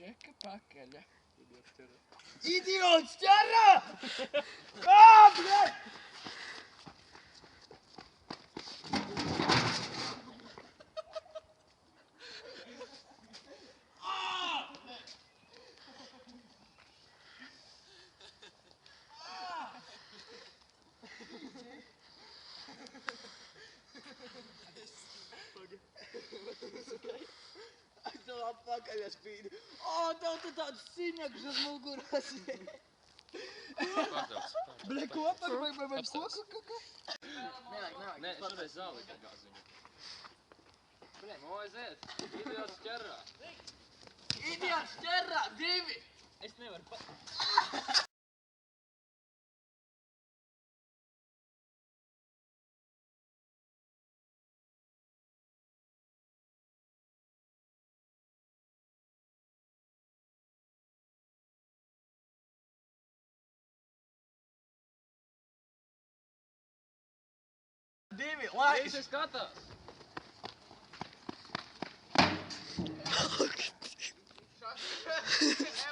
Džeka pakaļa. Idiots, ķerā! Ā, bļaļ! Tev atpakaļ es spīdu. O, tev tu tāds siņaks uz muguras. Bļa, kopā, vai koku? Nē, šoreiz zāli kā gāziņu. Bļa, aiziet. Idiots ķerā. Idiots, ķerā, 2! Es nevaru Divi, lai! Visi skatās. Evo,